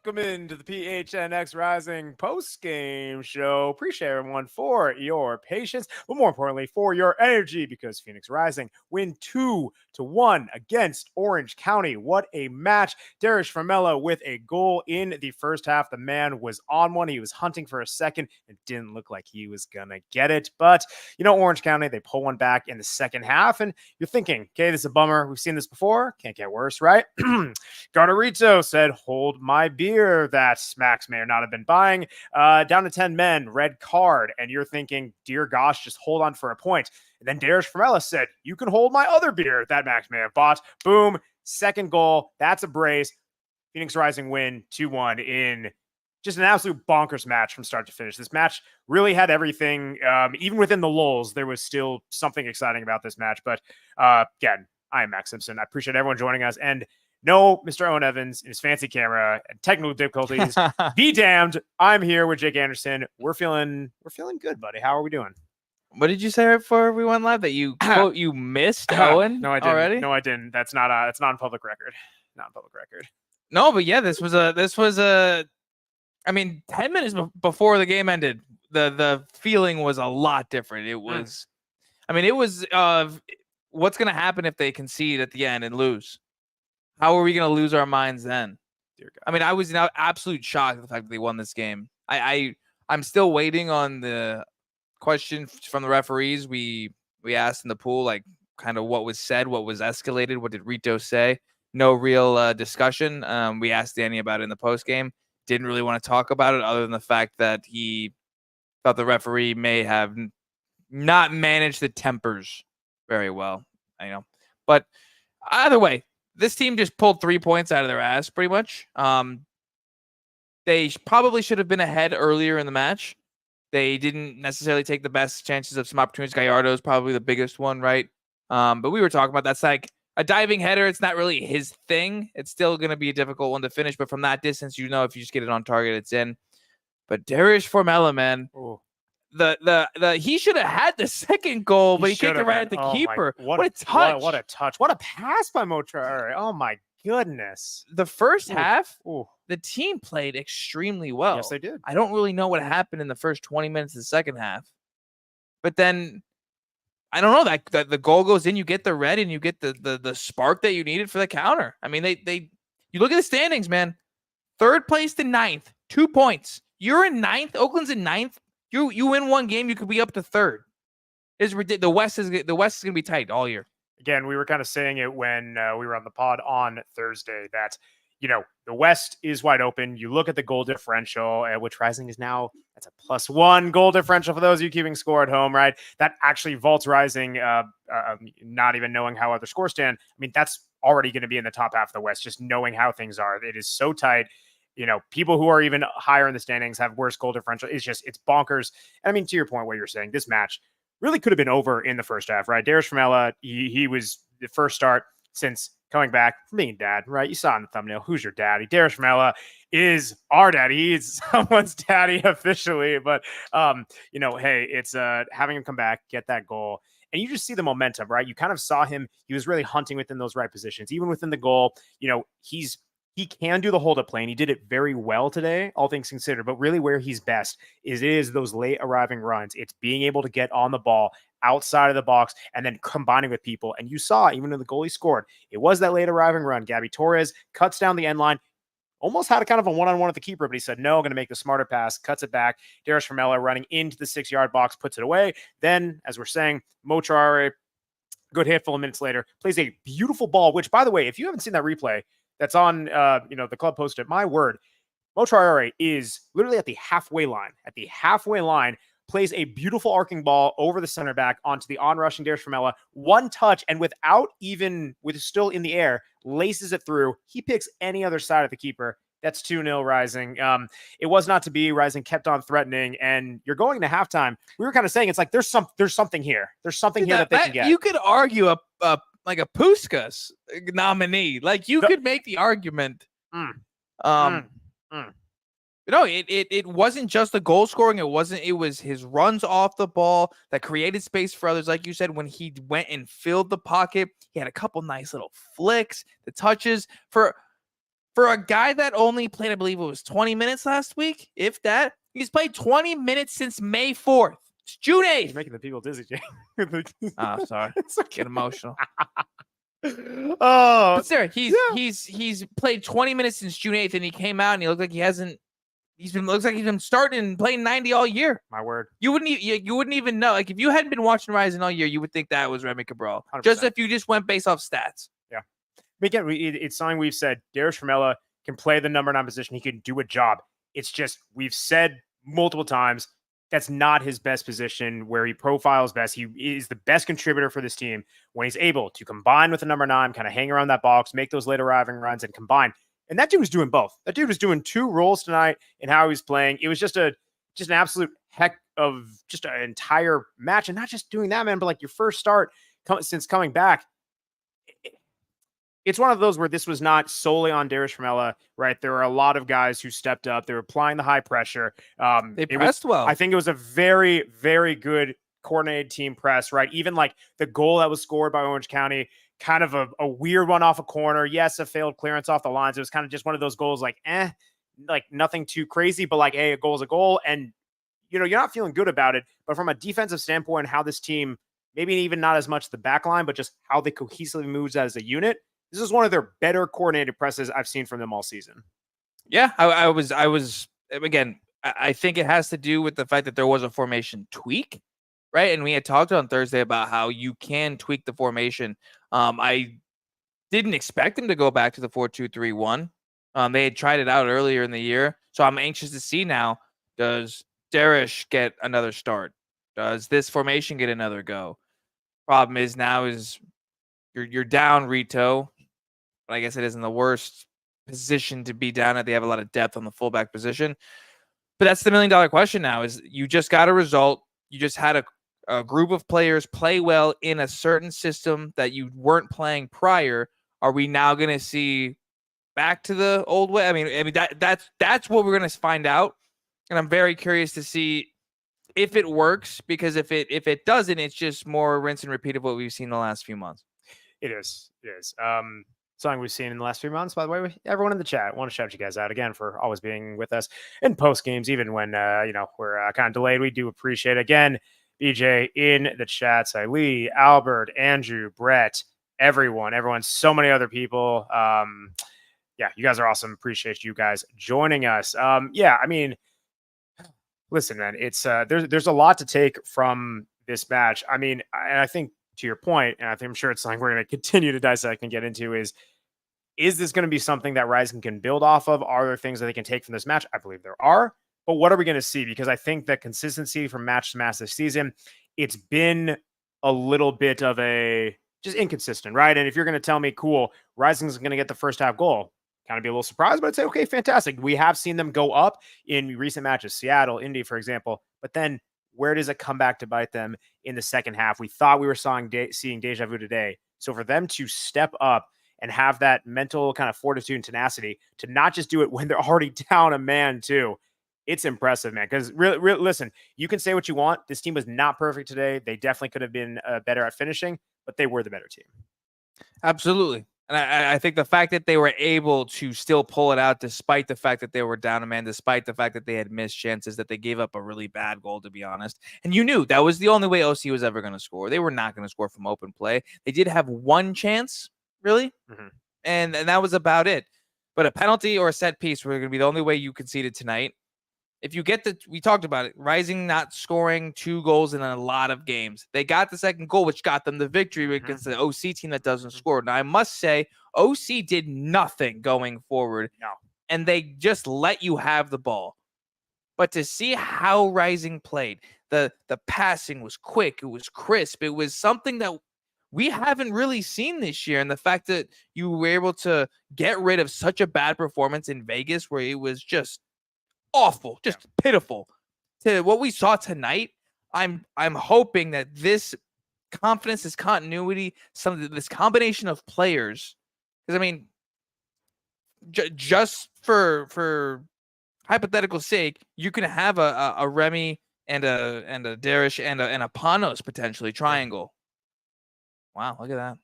welcome into the PHNX Rising post-game show. Appreciate everyone for your patience, but more importantly, for your energy, because Phoenix Rising win 2-1 against Orange County. What a match. Dariusz Formella with a goal in the first half. The man was on one. He was hunting for a second. It didn't look like he was going to get it. But, you know, Orange County, they pull one back in the second half, and you're thinking, okay, this is a bummer. We've seen this before. Can't get worse, right? Edgardo Rito said, hold my beer, that Max may or not have been buying. Down to 10 men, red card. And you're thinking, dear gosh, just hold on for a point. And then Dariusz Formella said, you can hold my other beer that Max may have bought. Boom, second goal. That's a brace. Phoenix Rising win 2-1 in just an absolute bonkers match from start to finish. This match really had everything. Even within the lulls, there was still something exciting about this match. But again, I am Max Simpson. I appreciate everyone joining us. And no, Mr. Owen Evans and his fancy camera and technical difficulties. Be damned. I'm here with Jake Anderson. We're feeling good, buddy. How are we doing? What did you say right before we went live? That you quote you missed Owen? No, I didn't. Already? No, I didn't. That's not on public record. Not on public record. No, but yeah, this was a. I mean, 10 minutes before the game ended, the feeling was a lot different. It was, I mean, it was what's gonna happen if they concede at the end and lose? How are we going to lose our minds then? Dear God. I mean, I was in absolute shock at the fact that they won this game. I'm still waiting on the question from the referees. We asked in the pool, like, kind of what was said, what was escalated, what did Rito say? No real discussion. We asked Danny about it in the post game. Didn't really want to talk about it other than the fact that he thought the referee may have not managed the tempers very well. I know, but either way, this team just pulled 3 points out of their ass, pretty much. They probably should have been ahead earlier in the match. They didn't necessarily take the best chances of some opportunities. Gallardo is probably the biggest one, right? But we were talking about that's like a diving header. It's not really his thing. It's still going to be a difficult one to finish. But from that distance, you know, if you just get it on target, it's in. But Dariusz Formella, man. Ooh. He should have had the second goal, but he kicked it right at the keeper. What a touch. What a touch. What a pass by Motra. Oh my goodness. The first half, the team played extremely well. Yes, they did. I don't really know what happened in the first 20 minutes of the second half. But then I don't know, that the goal goes in, you get the red and you get the spark that you needed for the counter. I mean, you look at the standings, man. Third place to ninth, 2 points. You're in ninth. Oakland's in ninth. You win one game, you could be up to third. It's ridiculous. The West is going to be tight all year. Again, we were kind of saying it when we were on the pod on Thursday that, you know, the West is wide open. You look at the goal differential, which Rising is now, that's a +1 goal differential for those of you keeping score at home, right? That actually vaults Rising, not even knowing how other scores stand. I mean, that's already going to be in the top half of the West, just knowing how things are. It is so tight. You know, people who are even higher in the standings have worse goal differential. It's bonkers. And I mean, to your point, what you're saying, this match really could have been over in the first half, right? Dariusz Formella, he was the first start since coming back from being dad, right? You saw in the thumbnail, who's your daddy? Dariusz Formella is our daddy. He's someone's daddy officially. But, you know, hey, it's having him come back, get that goal. And you just see the momentum, right? You kind of saw him. He was really hunting within those right positions, even within the goal. You know, he can do the hold-up play, and he did it very well today, all things considered. But really where he's best is those late arriving runs. It's being able to get on the ball outside of the box and then combining with people. And you saw, even when the goalie scored, it was that late arriving run. Gabby Torres cuts down the end line, almost had a kind of a one-on-one with the keeper, but he said, no, I'm going to make the smarter pass, cuts it back. Dariusz Formella running into the 6-yard box, puts it away. Then, as we're saying, Motrare, good handful of minutes later, plays a beautiful ball, which, by the way, if you haven't seen that replay, that's on, the club posted. My word, Motrare is literally at the halfway line. At the halfway line, plays a beautiful arcing ball over the center back onto the on-rushing Dariusz Formella. One touch, and with still in the air, laces it through. He picks any other side of the keeper. That's 2-0 Rising. It was not to be. Rising kept on threatening, and you're going to halftime. We were kind of saying it's like there's something here. There's something here that they can get. You could argue like a Puskas nominee. Like you could make the argument. No, it wasn't just the goal scoring. It was his runs off the ball that created space for others. Like you said, when he went and filled the pocket, he had a couple nice little flicks, the touches. For For a guy that only played, I believe it was 20 minutes last week, if that, he's played 20 minutes since May 4th. It's June 8th. You're making the people dizzy, Jay. Oh, sorry. It's okay. Get emotional. Oh, But Sarah, he's played 20 minutes since June 8th, and he came out and he looked like looks like he's been starting and playing 90 all year. My word. You wouldn't even know. Like, if you hadn't been watching Rising all year, you would think that was Remy Cabral. 100%. Just if you just went based off stats. Yeah. But again, it's something we've said. Dariusz Formella can play the number 9 position. He can do a job. It's just, we've said multiple times, that's not his best position where he profiles best. He is the best contributor for this team when he's able to combine with the number 9, kind of hang around that box, make those late arriving runs and combine. And that dude was doing both. That dude was doing 2 roles tonight in how he was playing. It was just an absolute heck of just an entire match. And not just doing that, man, but like your first start since coming back. It's one of those where this was not solely on Dariusz Formella, right? There were a lot of guys who stepped up. They were applying the high pressure. They pressed well. I think it was a very, very good coordinated team press, right? Even like the goal that was scored by Orange County, kind of a weird one off a corner. Yes, a failed clearance off the lines. It was kind of just one of those goals like nothing too crazy, but like, hey, a goal is a goal. And, you're not feeling good about it. But from a defensive standpoint, how this team, maybe even not as much the back line, but just how they cohesively moves as a unit, this is one of their better coordinated presses I've seen from them all season. Yeah, I was again, I think it has to do with the fact that there was a formation tweak, right? And we had talked on Thursday about how you can tweak the formation. I didn't expect them to go back to the 4-2-3-1. They had tried it out earlier in the year. So I'm anxious to see now, does Dariusz get another start? Does this formation get another go? Problem is now is you're down Rito. But I guess it isn't the worst position to be down at. They have a lot of depth on the fullback position. But that's the $1 million question now, is you just got a result. You just had a group of players play well in a certain system that you weren't playing prior. Are we now going to see back to the old way? I mean that's what we're going to find out. And I'm very curious to see if it works, because if it doesn't, it's just more rinse and repeat of what we've seen the last few months. It is. Something we've seen in the last few months. By the way, everyone in the chat, I want to shout you guys out again for always being with us in post games, even when we're kind of delayed. We do appreciate it. Again, BJ in the chat, Lee, Albert, Andrew, Brett, everyone, so many other people. Yeah, you guys are awesome. Appreciate you guys joining us. Listen, man, it's there's a lot to take from this match. And I think, to your point, and I'm sure it's something we're going to continue to dissect and get into, is this going to be something that Rising can build off of? Are there things that they can take from this match? I believe there are. But what are we going to see? Because I think that consistency from match to match this season, it's been a little bit of a just inconsistent, right? And if you're going to tell me, cool, Rising's going to get the first half goal, kind of be a little surprised, but I'd say, okay, fantastic. We have seen them go up in recent matches, Seattle, Indy, for example, but then where does it come back to bite them in the second half? We thought we were seeing deja vu today. So for them to step up and have that mental kind of fortitude and tenacity to not just do it when they're already down a man too, it's impressive, man. Because really, listen, you can say what you want. This team was not perfect today. They definitely could have been better at finishing, but they were the better team. Absolutely. And I think the fact that they were able to still pull it out, despite the fact that they were down a man, despite the fact that they had missed chances, that they gave up a really bad goal, to be honest. And you knew that was the only way OC was ever going to score. They were not going to score from open play. They did have one chance, really, and that was about it. But a penalty or a set piece were going to be the only way you conceded tonight. If you get we talked about it, Rising not scoring 2 goals in a lot of games. They got the second goal, which got them the victory against the OC team that doesn't score. Now, I must say, OC did nothing going forward. No. And they just let you have the ball. But to see how Rising played, the passing was quick, it was crisp, it was something that we haven't really seen this year. And the fact that you were able to get rid of such a bad performance in Vegas, where it was just awful, just pitiful, to what we saw tonight, I'm hoping that this confidence, this continuity, this combination of players, because I mean, just for hypothetical sake, you can have a Remy and a Dariusz and a Panos potentially triangle. Wow, look at that.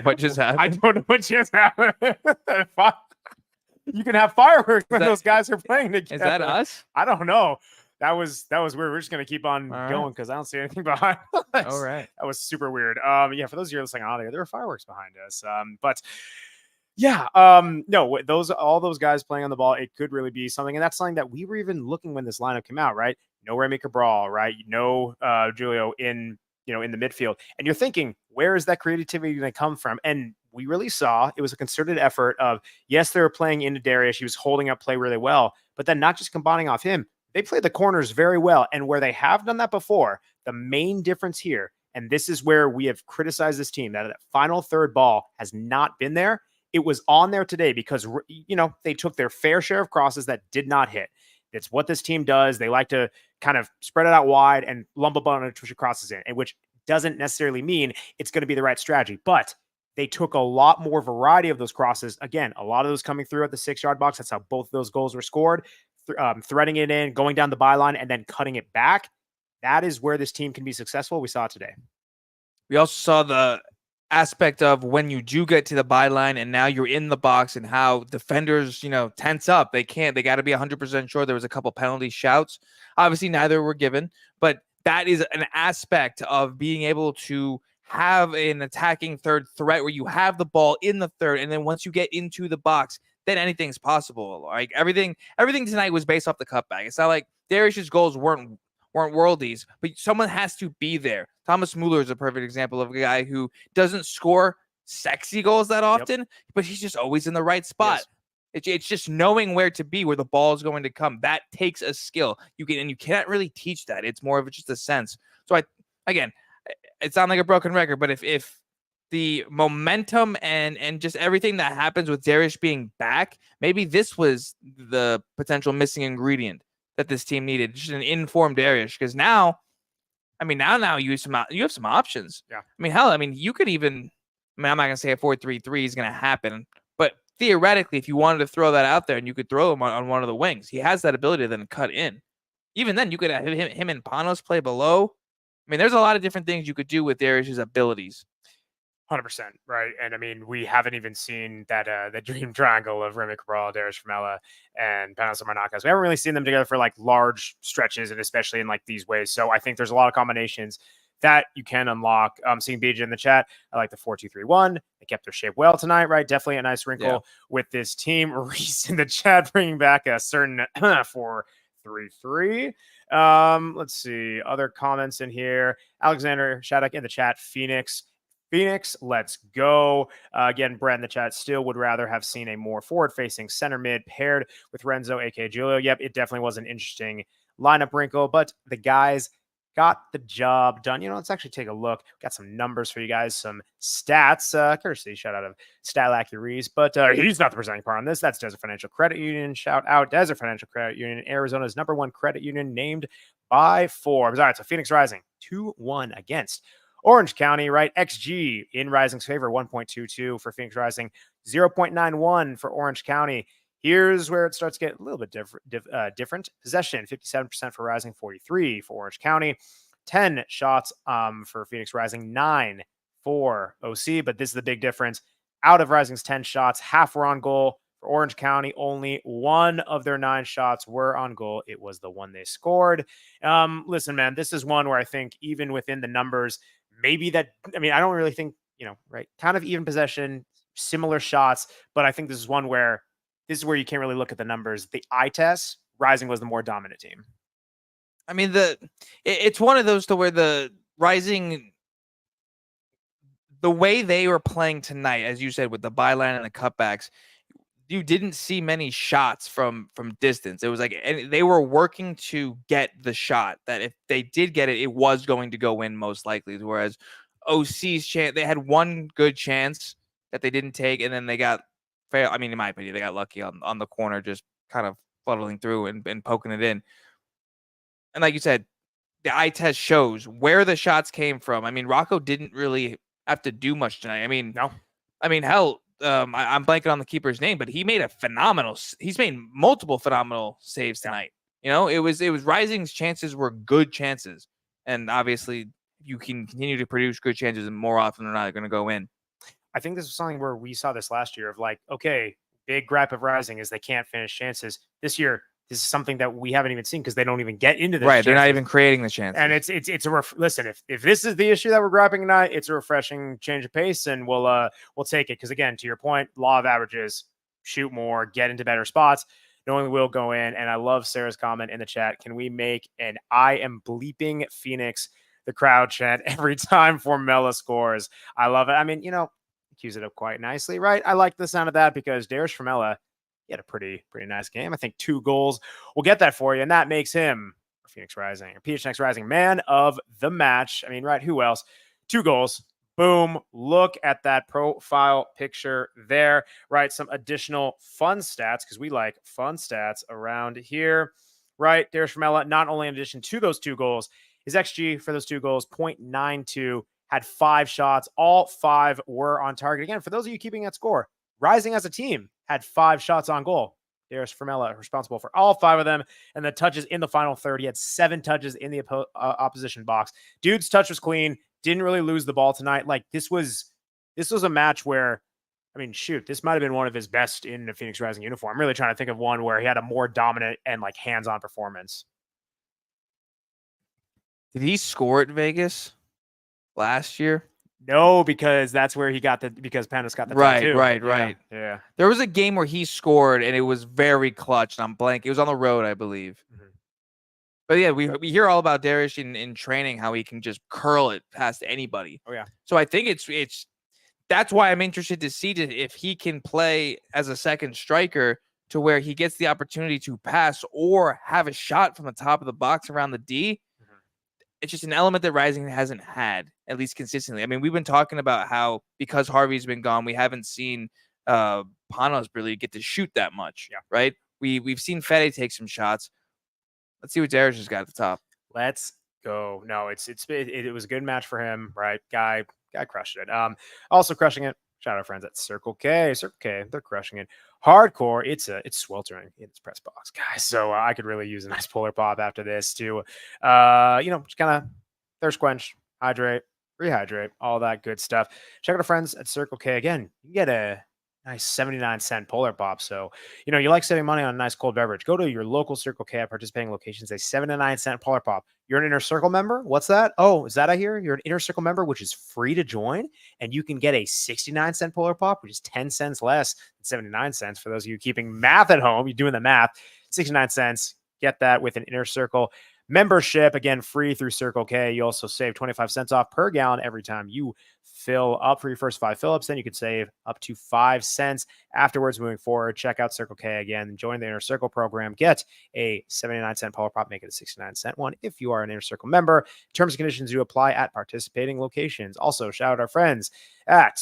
What just happened? I don't know what just happened. You can have fireworks when those guys are playing together. Is that us? I don't know. That was weird. We're just gonna keep on going because I don't see anything behind us. All right. That was super weird. Yeah, for those of you listening on there were fireworks behind us. But yeah, no, all those guys playing on the ball, it could really be something, and that's something that we were even looking when this lineup came out, right? No Remy Cabral, right? No Julio in in the midfield, and you're thinking, where is that creativity going to come from? And we really saw it was a concerted effort of, yes, they were playing into Dariusz. He was holding up play really well, but then not just combining off him. They played the corners very well. And where they have done that before, the main difference here, and this is where we have criticized this team, that final third ball has not been there. It was on there today because, they took their fair share of crosses that did not hit. It's what this team does. They like to kind of spread it out wide and lump a bunch of crosses in, and which doesn't necessarily mean it's going to be the right strategy. But they took a lot more variety of those crosses. Again, a lot of those coming through at the 6-yard box. That's how both of those goals were scored. Threading it in, going down the byline, and then cutting it back. That is where this team can be successful. We saw it today. We also saw the aspect of when you do get to the byline and now you're in the box and how defenders, tense up. They got to be 100% sure. There was a couple penalty shouts. Obviously, neither were given, but that is an aspect of being able to have an attacking third threat where you have the ball in the third, and then once you get into the box, then anything's possible. Like everything tonight was based off the cutback. It's not like Dariusz's goals weren't worldies, but someone has to be there. Thomas Muller is a perfect example of a guy who doesn't score sexy goals that often, but he's just always in the right spot. Yes. It's just knowing where to be, where the ball is going to come. That takes a skill. You can't really teach that. It's more of just a sense. So it sounds like a broken record, but if the momentum and just everything that happens with Dariusz being back, maybe this was the potential missing ingredient that this team needed, just an informed Dariusz. Because now you have some options. Yeah. You could even, I'm not gonna say a 4-3-3 is gonna happen, but theoretically, if you wanted to throw that out there and you could throw him on one of the wings, he has that ability to then cut in. Even then, you could have him and Panos play below. There's a lot of different things you could do with Dariusz's abilities. 100%, right? And we haven't even seen that the dream triangle of Remy Cabral, Dariusz Formella, and Panos Marnakas. We haven't really seen them together for like large stretches, and especially in like these ways. So I think there's a lot of combinations that you can unlock. Seeing BJ in the chat, I like the 4-2-3-1. They kept their shape well tonight, right? Definitely a nice wrinkle with this team. Reese in the chat bringing back a certain 4-3-3. Let's see other comments in here. Alexander Shattuck in the chat. Phoenix, let's go. Again, Brett in the chat still would rather have seen a more forward-facing center mid paired with Renzo, a.k.a. Julio. Yep, it definitely was an interesting lineup wrinkle, but the guys got the job done. Let's actually take a look. Got some numbers for you guys, some stats. Courtesy shout out of Stylacuries, but he's not the presenting part on this. That's Desert Financial Credit Union. Shout out Desert Financial Credit Union, Arizona's #1 credit union, named by Forbes. All right, so Phoenix Rising 2-1 against Orange County, right? XG in Rising's favor, 1.22 for Phoenix Rising, 0.91 for Orange County. Here's where it starts to get a little bit different. Possession, 57% for Rising, 43 for Orange County. 10 shots for Phoenix Rising, 9 for OC. But this is the big difference. Out of Rising's 10 shots, half were on goal. For Orange County, only 1 of their 9 shots were on goal. It was the one they scored. Listen, man, this is one where I think even within the numbers, maybe that, I don't really think, right? Kind of even possession, similar shots. But I think this is one where you can't really look at the numbers. The eye test, Rising was the more dominant team. It's one of those to where the Rising, the way they were playing tonight, as you said, with the byline and the cutbacks, you didn't see many shots from distance. It was like they were working to get the shot that if they did get it, it was going to go in most likely. Whereas OC's chance, they had one good chance that they didn't take, and then they got fair. In my opinion, they got lucky on the corner, just kind of fuddling through and poking it in. And like you said, the eye test shows where the shots came from. Rocco didn't really have to do much tonight. No. Hell, I'm blanking on the keeper's name, but he's made multiple phenomenal saves tonight. It was Rising's chances were good chances. And obviously you can continue to produce good chances, and more often than not, they're going to go in. I think this is something where we saw this last year of like, okay, big gripe of Rising is they can't finish chances. This year, this is something that we haven't even seen because they don't even get into this. Right, they're not even creating the chances. And it's a listen. If this is the issue that we're griping tonight, it's a refreshing change of pace, and we'll take it because again, to your point, law of averages, shoot more, get into better spots, knowing we'll go in. And I love Sarah's comment in the chat. Can we make an "I am bleeping Phoenix" the crowd chant every time Formella scores? I love it. I mean, cues it up quite nicely, right? I like the sound of that because Dariusz Formella, he had a pretty nice game. I think 2 goals will get that for you, and that makes him Phoenix Rising or PHNX Rising man of the match. I mean, right? Who else? 2 goals. Boom. Look at that profile picture there, right? Some additional fun stats because we like fun stats around here, right? Dariusz Formella, not only in addition to those 2 goals, his XG for those 2 goals, 0.92, had 5 shots. All 5 were on target. Again, for those of you keeping that score, Rising as a team had 5 shots on goal. Dariusz Formella responsible for all 5 of them. And the touches in the final third, he had 7 touches in the opposition box. Dude's touch was clean. Didn't really lose the ball tonight. Like this was a match where, I mean, shoot, this might have been one of his best in a Phoenix Rising uniform. I'm really trying to think of one where he had a more dominant and like hands-on performance. Did he score at Vegas last year? No, because that's where he got because Panos got the tattoo. Right. Yeah. There was a game where he scored and it was very clutch. And I'm blank. It was on the road, I believe. Mm-hmm. But yeah, we hear all about Dariusz in training, how he can just curl it past anybody. Oh yeah. So I think it's that's why I'm interested to see if he can play as a second striker to where he gets the opportunity to pass or have a shot from the top of the box around the D. Mm-hmm. It's just an element that Rising hasn't had, at least consistently. I mean, we've been talking about how because Harvey's been gone, we haven't seen Panos really get to shoot that much. Yeah. Right? We've seen Fede take some shots. Let's see what Dariusz has got at the top. Let's go. No, it was a good match for him, right? Guy crushed it. Also crushing it. Shout out friends at Circle K. Circle K, they're crushing it. Hardcore. It's sweltering in its press box, guys. So I could really use a nice polar pop after this to, just kind of thirst quench, hydrate, rehydrate, all that good stuff. Check out our friends at Circle K. Again, you get a nice 79-cent polar pop. So, you like saving money on a nice cold beverage. Go to your local Circle K at participating locations. A 79-cent polar pop. You're an Inner Circle member? What's that? Oh, is that I hear? You're an Inner Circle member, which is free to join. And you can get a 69-cent polar pop, which is 10 cents less than 79 cents. For those of you keeping math at home, you're doing the math. 69 cents. Get that with an Inner Circle membership. Again, free through Circle K. You also save 25 cents off per gallon every time you fill up for your first 5 fill-ups. Then you can save up to 5 cents afterwards moving forward. Check out Circle K again. Join the Inner Circle program. Get a 79-cent polar pop. Make it a 69-cent one if you are an Inner Circle member. Terms and conditions do apply at participating locations. Also, shout out our friends at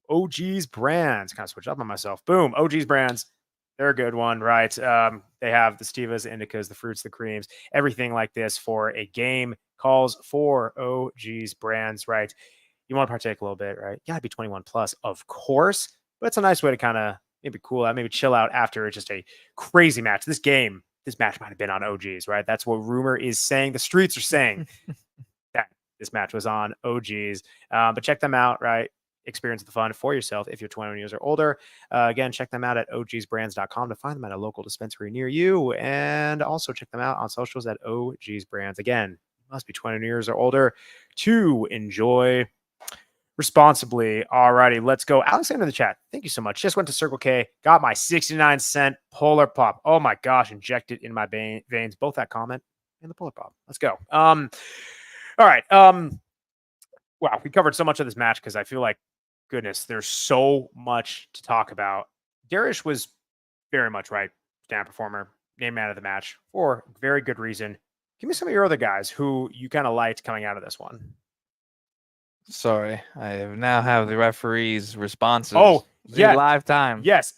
OG's Brands. Kind of switch up on myself. Boom. OG's Brands. They're a good one, right? They have the Stevas, the Indicas, the fruits, the creams, everything like this for a game. Calls for OG's Brands, right? You want to partake a little bit, right? You got to be 21 plus, of course, but it's a nice way to kind of maybe cool out, maybe chill out after just a crazy match. This match might have been on OG's, right? That's what rumor is saying. The streets are saying that this match was on OG's, but check them out, right? Experience the fun for yourself if you're 21 years or older. Again, check them out at ogsbrands.com to find them at a local dispensary near you. And also check them out on socials at OG's Brands. Again, must be 20 years or older to enjoy responsibly. Alrighty, let's go. Alexander in the chat, thank you so much. Just went to Circle K, got my 69-cent polar pop. Oh my gosh, injected in my veins. Both that comment and the polar pop. Let's go. All right. Wow, we covered so much of this match because I feel like, goodness, there's so much to talk about. Dariusz was very much right. Stand performer, named man of the match for very good reason. Give me some of your other guys who you kind of liked coming out of this one. Sorry, I now have the referee's responses. Oh, yeah, live time. Yes,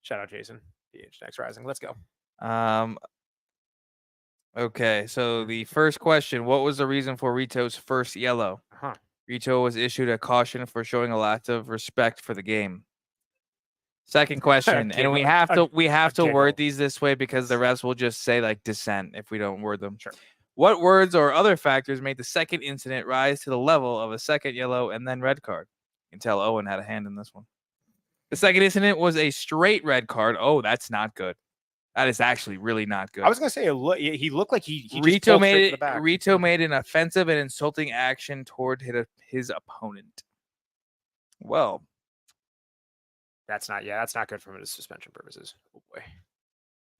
shout out Jason, PHNX Rising. Let's go. Okay, so the first question: what was the reason for Rito's first yellow? Rito was issued a caution for showing a lack of respect for the game. Second question, and we have to word these this way because the refs will just say like dissent if we don't word them. Sure. What words or other factors made the second incident rise to the level of a second yellow and then red card? You can tell Owen had a hand in this one. The second incident was a straight red card. Oh, that's not good. That is actually really not good. I was gonna say he looked like he just Rito pulled straight made to the back. Rito made an offensive and insulting action toward his opponent. Well, that's not good from a suspension purposes. Oh boy.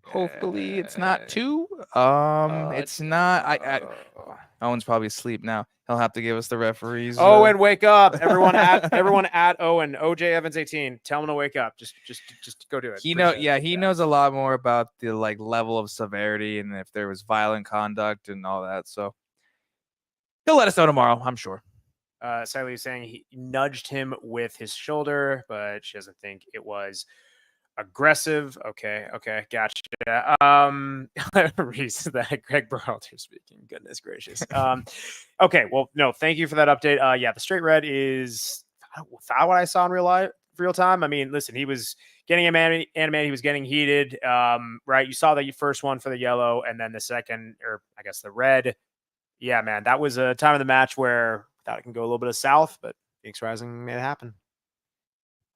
Hopefully it's not two. It's not. Owen's probably asleep now. He'll have to give us the referees. Owen, wake up! Everyone at Owen. OJ Evans 18. Tell him to wake up. Just go do it. He knows a lot more about the level of severity and if there was violent conduct and all that. So he'll let us know tomorrow, I'm sure. Siley is saying he nudged him with his shoulder, but she doesn't think it was aggressive. Okay, gotcha. Reese, that Greg Berhalter speaking. Goodness gracious. Okay, well, no, thank you for that update. Yeah, the straight red is not what I saw in real time. I mean, listen, he was getting animated, he was getting heated. Right, you saw the first one for the yellow, and then the second, or I guess the red. Yeah, man, that was a time of the match where I thought it can go a little bit of south, but Phoenix Rising made it happen.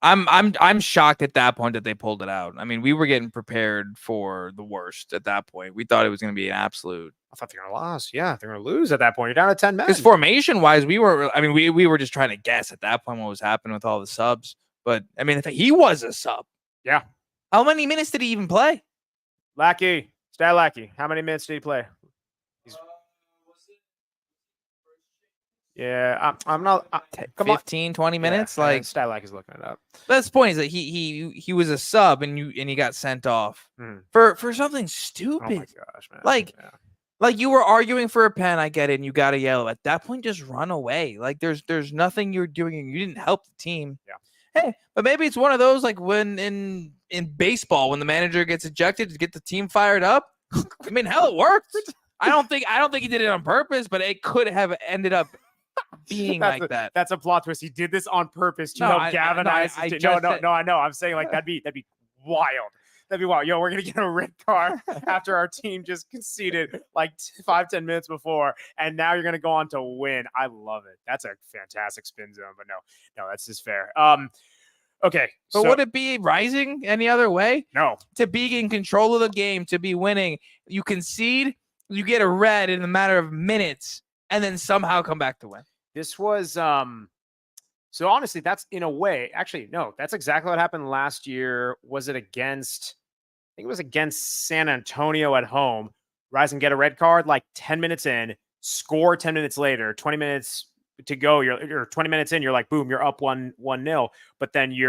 I'm shocked at that point that they pulled it out. I mean, we were getting prepared for the worst at that point. We thought it was going to be an absolute. I thought they were going to lose. Yeah, they're going to lose at that point. You're down to 10 men. Because formation wise, we were just trying to guess at that point what was happening with all the subs. But I mean, he was a sub. Yeah. How many minutes did he even play? Lackey, Stat Lackey. How many minutes did he play? Yeah, I'm not. 15, 20 minutes. Yeah, Stylack is looking it up. That's the point. Is that he was a sub and he got sent off for something stupid. Oh my gosh, man! Like you were arguing for a pen. I get it. And you got a yellow. At that point, just run away. Like there's nothing you're doing. And you didn't help the team. Yeah. Hey, but maybe it's one of those like when in baseball when the manager gets ejected to get the team fired up. I mean, hell, it worked. I don't think he did it on purpose, but it could have ended up being like that. That's a plot twist. He did this on purpose to help galvanize. No, I know. I'm saying like that'd be wild. That'd be wild. Yo, we're gonna get a red card after our team just conceded like 5-10 minutes before, and now you're gonna go on to win. I love it. That's a fantastic spin zone, but no, that's just fair. Okay, but would it be Rising any other way? No. To be in control of the game, to be winning, you concede, you get a red in a matter of minutes, and then somehow come back to win. This was so honestly, that's in a way, actually, no, that's exactly what happened last year. Was it against, I think it was against San Antonio at home. Rising get a red card like 10 minutes in, score 10 minutes later, 20 minutes to go. You're 20 minutes in, you're like, boom, you're up 1-0. But then you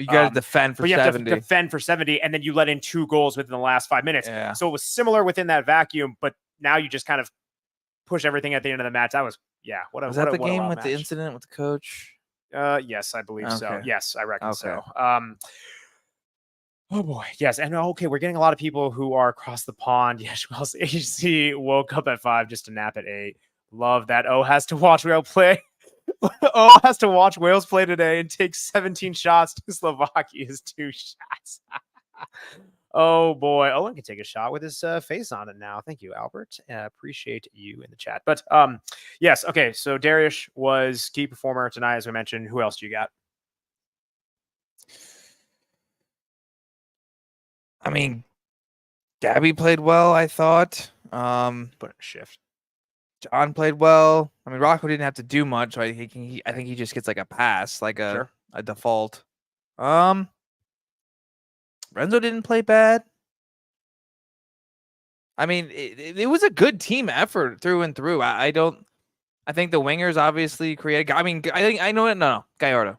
got to defend for 70. You have to defend for 70, and then you let in 2 goals within the last 5 minutes. Yeah. So it was similar within that vacuum, but now you just kind of push everything at the end of the match. That was, yeah. Was that the game with the incident with the coach? Yes, I believe so. Yes, I reckon so. Oh boy, yes, and okay, we're getting a lot of people who are across the pond. Yes, Wells HC woke up at 5 just to nap at 8. Love that. Has to watch Wales play. Has to watch Wales play today and take 17 shots to Slovakia's 2 shots. Oh boy, Owen can take a shot with his face on it now. Thank you, Albert. Appreciate you in the chat. But yes, okay. So Dariusz was key performer tonight, as we mentioned. Who else do you got? I mean, Gabby played well, I thought. Put in a shift. John played well. I mean, Rocco didn't have to do much. So I think he just gets like a pass, like a default. Renzo didn't play bad. I mean, it was a good team effort through and through. I think the wingers obviously created. I mean, Gallardo.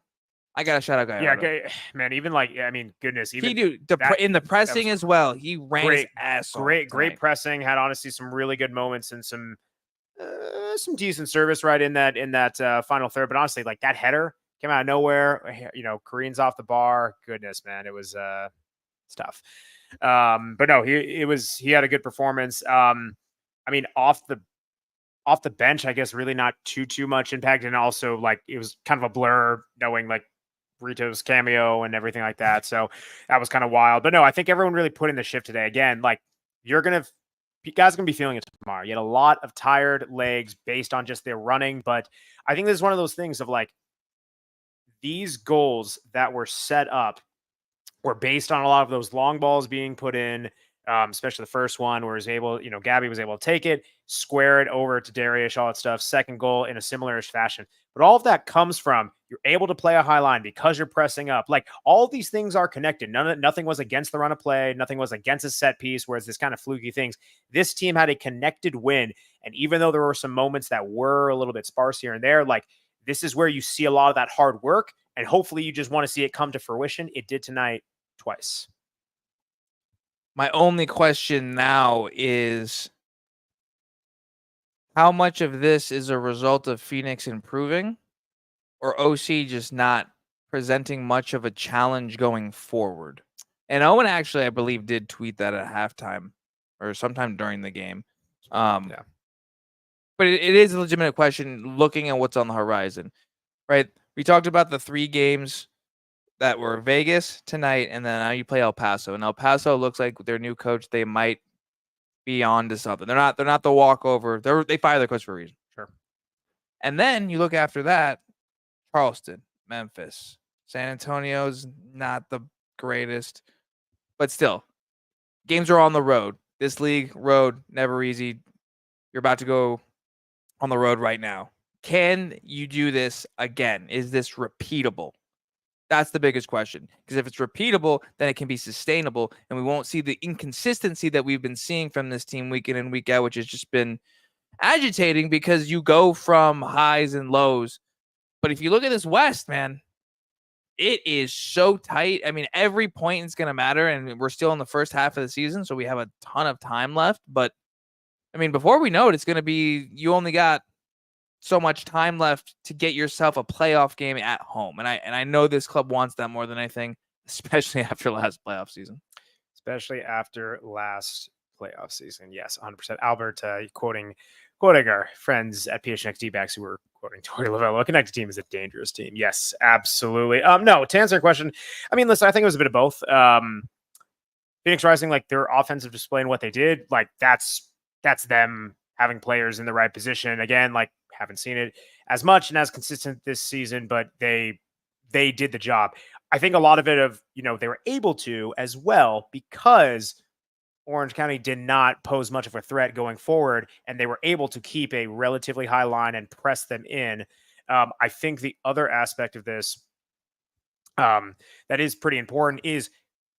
I gotta shout out Gallardo. Yeah, man. Even like, I mean, goodness. Even in the pressing as well. He ran his ass off. Great pressing. Had honestly some really good moments and some decent service right in that final third. But honestly, like that header came out of nowhere. You know, Koreans off the bar. Goodness, man, it was tough. But no, he had a good performance. I mean, off the bench, I guess really not too much impact, and also like it was kind of a blur knowing like Rito's cameo and everything like that. So that was kind of wild. But no, I think everyone really put in the shift today. Again, like you're gonna guys are going to be feeling it tomorrow. You had a lot of tired legs based on just their running, but I think this is one of those things of like these goals that were set up were based on a lot of those long balls being put in, especially the first one where Gabby was able to take it, square it over to Dariusz, all that stuff. Second goal in a similar-ish fashion. But all of that comes from you're able to play a high line because you're pressing up. Like all these things are connected. Nothing was against the run of play. Nothing was against a set piece, whereas this kind of fluky things. This team had a connected win. And even though there were some moments that were a little bit sparse here and there, like this is where you see a lot of that hard work. And hopefully you just want to see it come to fruition. It did tonight twice. My only question now is how much of this is a result of Phoenix improving or OC just not presenting much of a challenge going forward? And Owen actually, I believe, did tweet that at halftime or sometime during the game. Yeah. But it is a legitimate question looking at what's on the horizon, right? We talked about the 3 games that were Vegas tonight, and then now you play El Paso. And El Paso looks like their new coach, they might be on to something. They're not the walkover. They fire their coach for a reason. Sure. And then you look after that, Charleston, Memphis, San Antonio's not the greatest, but still, games are on the road. This league, road, never easy. You're about to go on the road right now. Can you do this again? Is this repeatable? That's the biggest question. Because if it's repeatable, then it can be sustainable, and we won't see the inconsistency that we've been seeing from this team week in and week out, which has just been agitating because you go from highs and lows. But if you look at this West, man, it is so tight. I mean, every point is going to matter, and we're still in the first half of the season, so we have a ton of time left. But, I mean, before we know it, it's going to be you only got so much time left to get yourself a playoff game at home. And I know this club wants that more than anything, especially after last playoff season. Especially after last playoff season. Yes, 100%. Albert, quoting our friends at PHNX D-backs who were quoting Tori Lavello, a connected team is a dangerous team. Yes, absolutely. No, to answer your question, I mean, listen, I think it was a bit of both. Phoenix Rising, like their offensive display and what they did, like that's them having players in the right position. Again, like haven't seen it as much and as consistent this season, but they did the job. I think a lot of it they were able to as well because Orange County did not pose much of a threat going forward, and they were able to keep a relatively high line and press them in. I think the other aspect of this that is pretty important is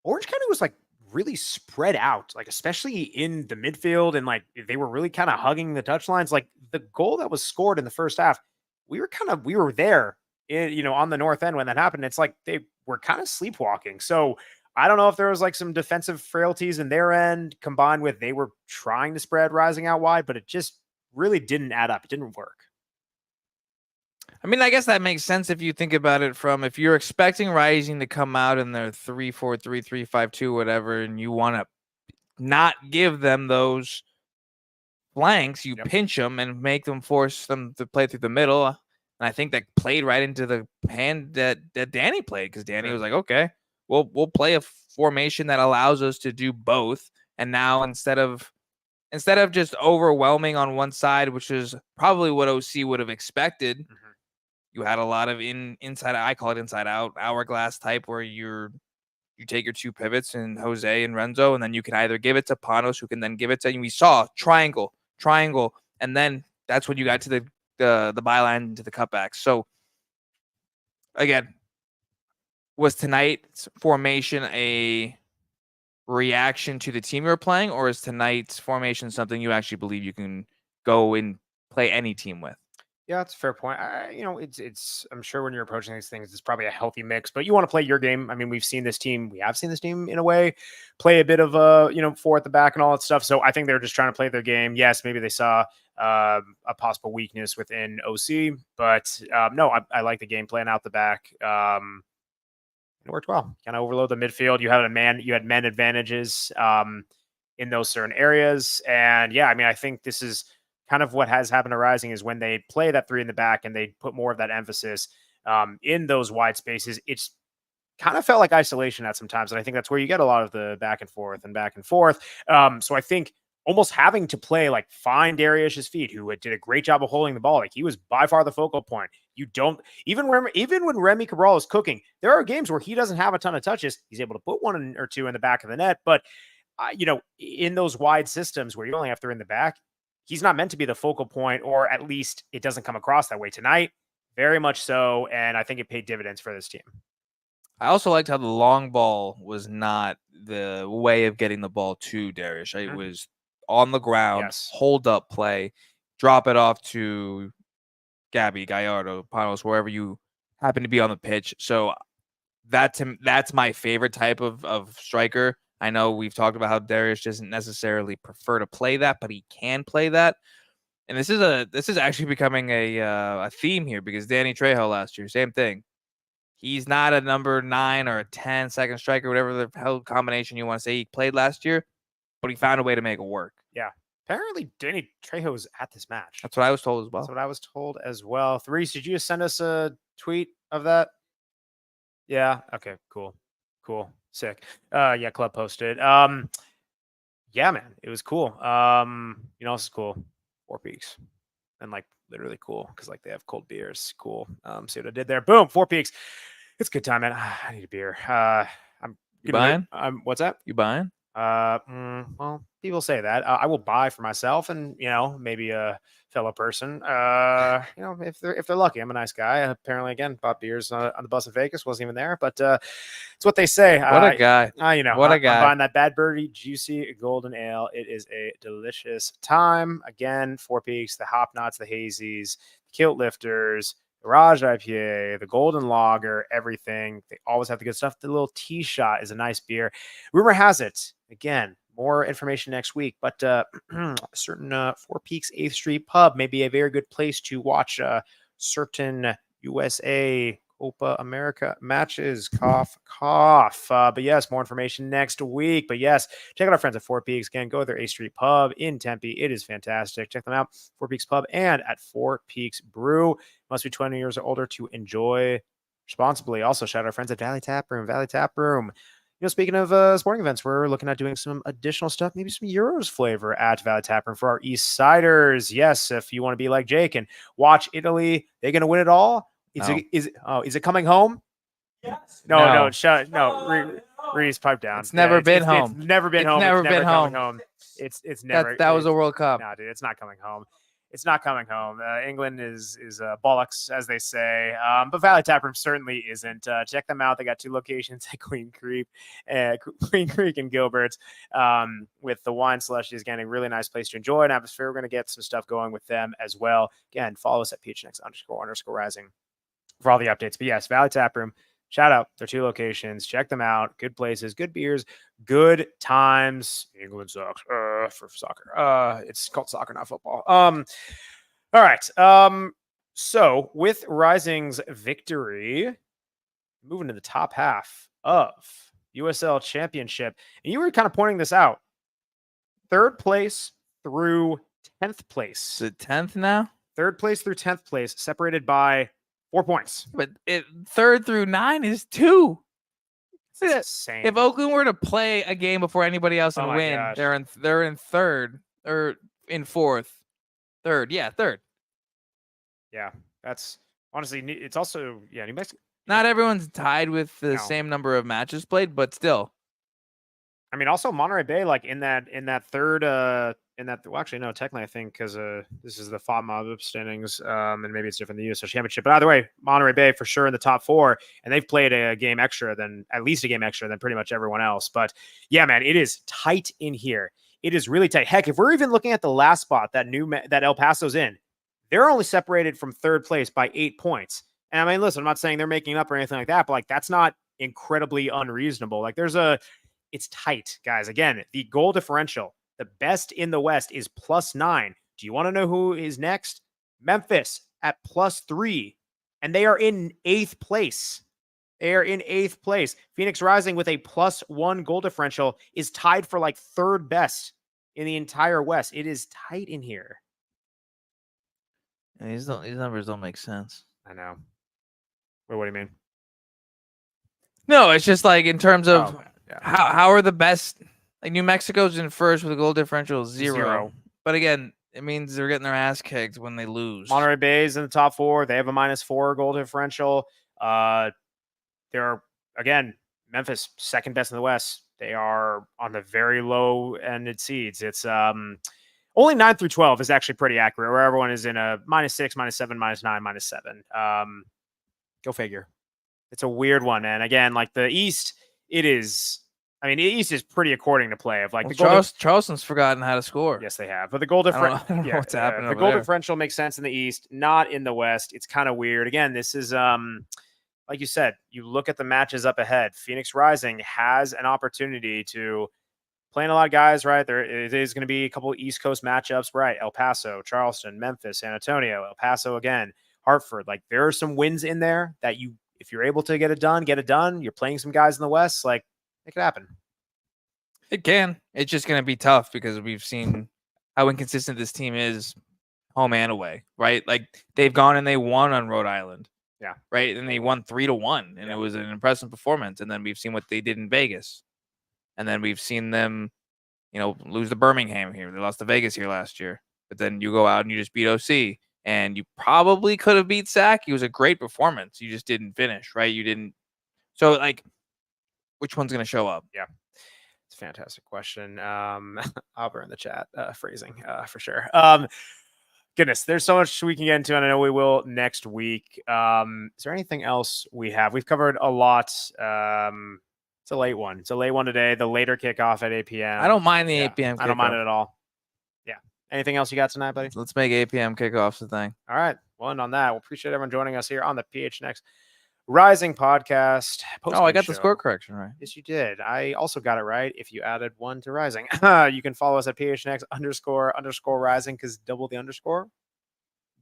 Orange County was like really spread out, like especially in the midfield, and like they were really kind of hugging the touchlines. Like the goal that was scored in the first half, we were there on the north end when that happened. It's like they were kind of sleepwalking. So I don't know if there was like some defensive frailties in their end combined with they were trying to spread Rising out wide, but it just really didn't add up. It didn't work. I mean, I guess that makes sense if you think about it from if you're expecting Rising to come out in their 3-4-3, 3-5-2, whatever, and you want to not give them those flanks, you pinch them and make them force them to play through the middle. And I think that played right into the hand that Danny played because Danny was like, okay, we'll play a formation that allows us to do both. And now instead of just overwhelming on one side, which is probably what OC would have expected, you had a lot of inside. I call it inside out hourglass type, where you take your 2 pivots and Jose and Renzo, and then you can either give it to Panos, who can then give it to. And we saw triangle, and then that's when you got to the byline to the cutbacks. So again, was tonight's formation a reaction to the team you're playing, or is tonight's formation something you actually believe you can go and play any team with? Yeah, that's a fair point. It's I'm sure when you're approaching these things, it's probably a healthy mix, but you want to play your game. I mean, we have seen this team in a way play a bit of 4 at the back and all that stuff. So I think they're just trying to play their game. Yes, maybe they saw a possible weakness within OC, but no, I like the game plan out the back. It worked well. Kind of overload the midfield. You had men advantages in those certain areas. And yeah, I mean, I think this is kind of what has happened to Rising is when they play that 3 in the back and they put more of that emphasis in those wide spaces, it's kind of felt like isolation at some times. And I think that's where you get a lot of the back and forth. So I think almost having to play like find Dariush's feet, who did a great job of holding the ball. Like he was by far the focal point. You don't even when Remy Cabral is cooking, there are games where he doesn't have a ton of touches. He's able to put one or two in the back of the net, but in those wide systems where you only have three in the back, he's not meant to be the focal point, or at least it doesn't come across that way tonight. Very much so, and I think it paid dividends for this team. I also liked how the long ball was not the way of getting the ball to Dariush. It was on the ground, hold up play, drop it off to Gabby, Gallardo, Panos, wherever you happen to be on the pitch. So that's my favorite type of striker. I know we've talked about how Dariush doesn't necessarily prefer to play that, but he can play that. And this is actually becoming a theme here, because Danny Trejo last year, same thing. He's not a number 9 or a 10 second striker, whatever the hell combination you want to say he played last year, but he found a way to make it work. Yeah. Apparently, Danny Trejo was at this match. That's what I was told as well. That's what I was told as well. Therese, did you send us a tweet of that? Yeah. Okay. Cool. Sick. Yeah. Club posted. Yeah, man. It was cool. This is cool. 4 Peaks, and like literally cool because like they have cold beers. Cool. See what I did there? Boom. 4 Peaks. It's a good time, man. I need a beer. You buying? What's that? You buying? Well, people say that. I will buy for myself and maybe a fellow person. If they're lucky. I'm a nice guy. Apparently, again, bought beers on the bus in Vegas. Wasn't even there, but it's what they say. What a guy! What a guy! I'm buying that Bad Birdie Juicy Golden Ale. It is a delicious time. Again, 4 Peaks, the Hop Knots, the Hazies, the Kilt Lifters, Garage IPA, the Golden Lager, everything. They always have the good stuff. The little tea shot is a nice beer. Rumor has it, again, more information next week, but a certain 4 Peaks 8th Street pub may be a very good place to watch certain USA Copa America matches. Cough. But yes, more information next week. But yes, check out our friends at 4 Peaks. Again, go to their 8th Street pub in Tempe. It is fantastic. Check them out. 4 Peaks Pub and at 4 Peaks Brew. Must be 20 years or older to enjoy responsibly. Also, shout out our friends at Valley Taproom. Valley Taproom. Speaking of sporting events, we're looking at doing some additional stuff, maybe some Euros flavor at Valley Taproom for our East Ciders. Yes, if you want to be like Jake and watch Italy, they're going to win it all. Is it coming home? Yes. No. Reese, pipe down. It's never been home. It's never been home. Never it's been never home. Home. It's never. That was a World Cup. No, dude, it's not coming home. It's not coming home. England is bollocks, as they say. But Valley Taproom certainly isn't. Check them out. They got 2 locations at Queen Creek and Gilbert's with the wine slushies. Again, a really nice place to enjoy an atmosphere. We're going to get some stuff going with them as well. Again, follow us at PHNX__rising for all the updates. But yes, Valley Taproom. Shout out their 2 locations. Check them out. Good places, good beers, good times. England sucks for soccer. It's called soccer, not football. All right. So with Rising's victory, moving to the top half of USL Championship, and you were kind of pointing this out. 3rd place through 10th place. Is it 10th now? 3rd place through 10th place, separated by 4 points. But 3rd through 9 is 2. Insane. If Oakland were to play a game before anybody else and win, gosh. they're in 3rd or in 4th. 3rd. Yeah, 3rd. Yeah, that's honestly, it's also, New Mexico. Not everyone's tied with the same number of matches played, but still. I mean, also Monterey Bay, like in that 3rd, well, actually, no, technically, I think because this is the FOTMOB standings, and maybe it's different than the USL Championship. But either way, Monterey Bay for sure in the top 4, and they've played at least a game extra than pretty much everyone else. But yeah, man, it is tight in here. It is really tight. Heck, if we're even looking at the last spot that El Paso's in, they're only separated from 3rd place by 8 points. And I mean, listen, I'm not saying they're making up or anything like that, but like that's not incredibly unreasonable. Like it's tight, guys. Again, the goal differential. The best in the West is +9. Do you want to know who is next? Memphis at +3. And they are in 8th place. They are in 8th place. Phoenix Rising with a +1 goal differential is tied for like 3rd best in the entire West. It is tight in here. And these numbers don't make sense. I know. Wait, what do you mean? No, it's just like in terms of how are the best... Like New Mexico's in first with a goal differential of 0. Zero. But again, it means they're getting their ass kicked when they lose. Monterey Bay's in the top 4. They have a -4 goal differential. They're, again, Memphis, second best in the West. They are on the very low-ended seeds. It's only 9 through 12 is actually pretty accurate, where everyone is in a -6, -7, -9, -7. Go figure. It's a weird one, man. Again, like the East, it is. I mean, the East is pretty according to play. Of like Charleston's forgotten how to score. Yes, they have. But the goal differential, I don't know what's happening. The goal differential makes sense in the East, not in the West. It's kind of weird. Again, this is like you said. You look at the matches up ahead. Phoenix Rising has an opportunity to play in a lot of guys. Right, there it is going to be a couple of East Coast matchups. Right, El Paso, Charleston, Memphis, San Antonio, El Paso again, Hartford. Like there are some wins in there that you, if you're able to get it done, get it done. You're playing some guys in the West. Like it could happen. It can. It's just going to be tough because we've seen how inconsistent this team is home and away, right? Like they've gone and they won on Rhode Island. Yeah. Right. And they won 3-1 and it was an impressive performance. And then we've seen what they did in Vegas. And then we've seen them, lose to Birmingham here. They lost to Vegas here last year. But then you go out and you just beat OC. And you probably could have beat Sac. It was a great performance. You just didn't finish, right? You didn't. So, like, which one's going to show up? Yeah. It's a fantastic question. Albert in the chat, phrasing for sure. Goodness, there's so much we can get into, and I know we will next week. Is there anything else we have? We've covered a lot. It's a late one. It's a late one today. The later kickoff at 8 p.m. I don't mind the 8 p.m. I don't mind it at all. Yeah. Anything else you got tonight, buddy? Let's make 8 p.m. kickoffs a thing. All right. Well, and on that, we'll appreciate everyone joining us here on the PHNX Rising podcast. I got the score correction right. Yes, you did. I also got it right if you added 1 to Rising. You can follow us at PHNX__ Rising because double the underscore.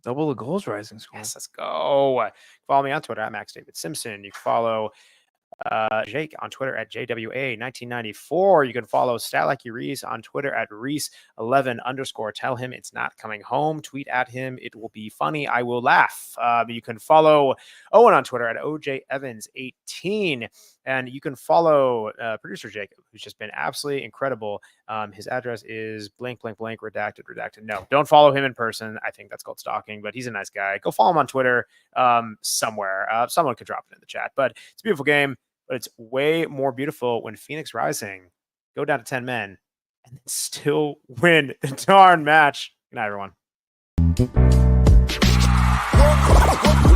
Double the goals Rising score. Yes, let's go. Follow me on Twitter at Max David Simpson. You can follow Jake on Twitter at JWA1994. You can follow StatLikeYourReese on Twitter at Reese11_. Tell him it's not coming home. Tweet at him. It will be funny. I will laugh. You can follow Owen on Twitter at OJEvans18. And you can follow producer Jacob, who's just been absolutely incredible. His address is blank, redacted. No, don't follow him in person. I think that's called stalking, but he's a nice guy. Go follow him on Twitter somewhere. Someone could drop it in the chat. But it's a beautiful game, but it's way more beautiful when Phoenix Rising go down to 10 men and still win the darn match. Good night, everyone.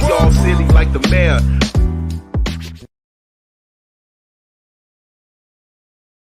We all silly like the mayor.